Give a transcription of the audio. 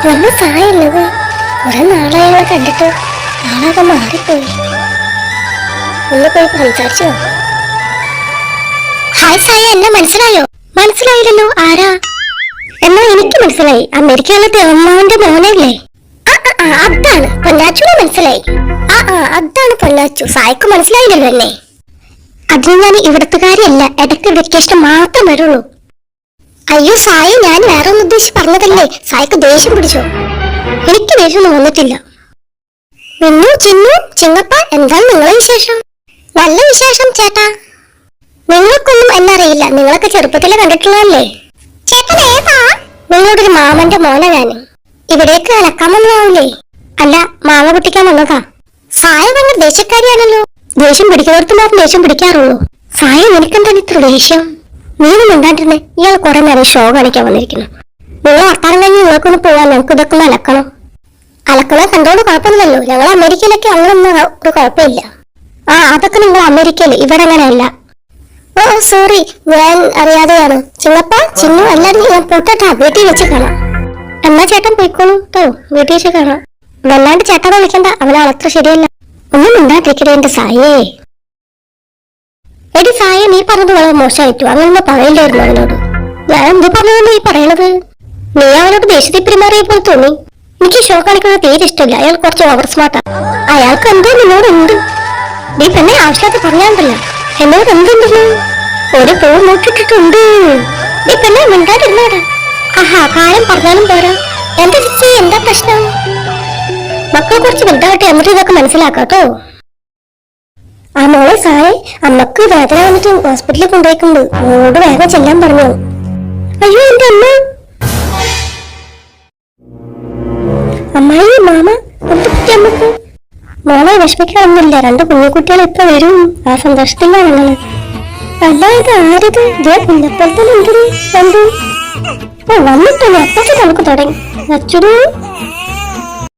നമ്മൾ സായല്ലത് കുറെ നാളായാളെ കണ്ടിട്ട് ആളൊക്കെ മാറിപ്പോയി. ഒന്ന് പോയി സംസാരിച്ചോ. ഹായ് സായ, എന്നെ മനസ്സിലായോ? മനസ്സിലായില്ലല്ലോ, ആരാ? എന്നാ എനിക്ക് മനസ്സിലായി, അമേരിക്കയിലെ തെമ്മന്റെ മോനല്ലേ? അതാണ് പൊന്നാച്ചുനെ മനസ്സിലായി. അതാണ് പൊന്നാച്ചു. സായിക്ക് മനസ്സിലായില്ലല്ലോ എന്നെ. അതിന് ഞാൻ ഇവിടത്തുകാരിയല്ല, ഇടയ്ക്ക് വെക്കേഷൻ മാത്രം വരുള്ളൂ. അയ്യോ സായി, ഞാൻ വേറെ ഒന്ന് ഉദ്ദേശിച്ച് പറഞ്ഞതല്ലേ. സായിക്ക് ദേഷ്യം പിടിച്ചോ? എനിക്ക് ദേഷ്യമൊന്നും വന്നിട്ടില്ല. മിന്നു, ചിന്നു, ചിങ്ങപ്പ, എന്താണ് നിങ്ങളെ വിശേഷം? നല്ല വിശേഷം ചേട്ടാ. നിങ്ങൾക്കൊന്നും എന്നറിയില്ല, നിങ്ങളൊക്കെ ചെറുപ്പത്തിലെ കണ്ടിട്ടുള്ളതല്ലേ. ചേട്ടൻ ഏതാ? നിങ്ങളോടൊരു മാമന്റെ മോന ഞാന്. ഇവിടേക്ക് അലക്കാൻ വന്നതാവൂലേ? അല്ല, മാമ കുട്ടിക്കാൻ വന്നതാ. സായ ഭയങ്കര ദേഷ്യക്കാരിയാണല്ലോ. ദേഷ്യം പിടിക്കുന്നവർക്ക് മാത്രം ദേഷ്യം പിടിക്കാറുള്ളൂ. സായ, നിനക്കെന്താണ് ഇത്ര ദേഷ്യം? നീനും മിണ്ടാണ്ടിരുന്നേ. ഇയാൾ കുറെ നേരം ഷോ കാണിക്കാൻ വന്നിരിക്കുന്നു. നിങ്ങൾ വർത്താനം കഴിഞ്ഞ് നിങ്ങൾക്കൊന്ന് പോവാൻ, ഞങ്ങൾക്ക് ഇതൊക്കെ ഒന്ന് അലക്കണം. അലക്കണ കണ്ടോണ്ട് കുഴപ്പമില്ലല്ലോ. ഞങ്ങൾ അമേരിക്കയിലൊക്കെ അങ്ങനൊന്നും ഒരു കുഴപ്പമില്ല. അതൊക്കെ നിങ്ങൾ അമേരിക്കയിൽ, ഇവിടെ അങ്ങനെയല്ല. ഓ സോറി, ഞാൻ അറിയാതെയാണ്. ചിങ്ങപ്പ, ചിന്നു, എല്ലാരും ഞാൻ പൊട്ടാ. വീട്ടിൽ വെച്ച് കാണാം. എന്നാ ചേട്ടൻ പോയിക്കോളൂ കേട്ടോ, വീട്ടിൽ വെച്ച് കാണാം. വല്ലാണ്ട് ചേട്ടനെ വിളിക്കണ്ട, അവനെ അത്ര ശരിയല്ല. ഒന്നും മിണ്ടാണ്ടിരിക്കണേ എന്റെ സായേ. എടി സായ, നീ പറഞ്ഞത് വളരെ മോശമായിട്ടു. അങ്ങനൊന്നും പറയില്ലായിരുന്നു അവനോട്. ഞാൻ എന്ത് പറഞ്ഞതെന്ന് നീ പറയണത്? നീ അവനോട് ദേഷ്യത്തിൽ പെരുമാറിയപ്പോൾ തോന്നി. എനിക്ക് ഷോ കാണിക്കുന്നത് തീരെ ഇഷ്ടമില്ല. അയാൾ കുറച്ച് ഓവർ സ്മാർട്ടാ. അയാൾക്ക് എന്തോ നിന്നോട് ഉണ്ട്. നീ പെണ്ണെ ആവശ്യമായിട്ട് പറയാണ്ടല്ല. എന്നോട് എന്തുണ്ടല്ലോ, ഒരു പൂ നോക്കിട്ടിട്ടുണ്ട്. നീ പെണ്ണെ മിണ്ടാതിരുന്നോടാ. കാര്യം പറഞ്ഞാലും പോരാ. എന്താ ചേച്ചി, എന്താ പ്രശ്നം? മക്കളെ കുറിച്ച് വലുതാവട്ടെ, എന്നിട്ട് ഇതൊക്കെ മനസ്സിലാക്കാട്ടോ. മോളെ സായേ, അമ്മക്ക് വേദന വന്നിട്ട് ഹോസ്പിറ്റലിൽ കൊണ്ടുപോയിട്ടുണ്ട്. മോളോട് വേഗം ചെല്ലാൻ പറഞ്ഞു. അയ്യോ എന്റെ അമ്മ. അമ്മായി, മാമ, എന്ത് പറ്റി അമ്മക്ക്? മോളെ വിഷമിക്കാനൊന്നുമില്ല, 2 കുഞ്ഞുകുട്ടികൾ ഇപ്പൊ വരും. ആ സന്തോഷത്തിലാണ് ഞങ്ങള്. അല്ലാതെ ആരിത്? കുഞ്ഞപ്പോൾ തന്നെ ഉണ്ട്. വന്നിട്ടല്ലോ, അപ്പൊക്കെ നമുക്ക് തുടങ്ങി. അച്ഛനും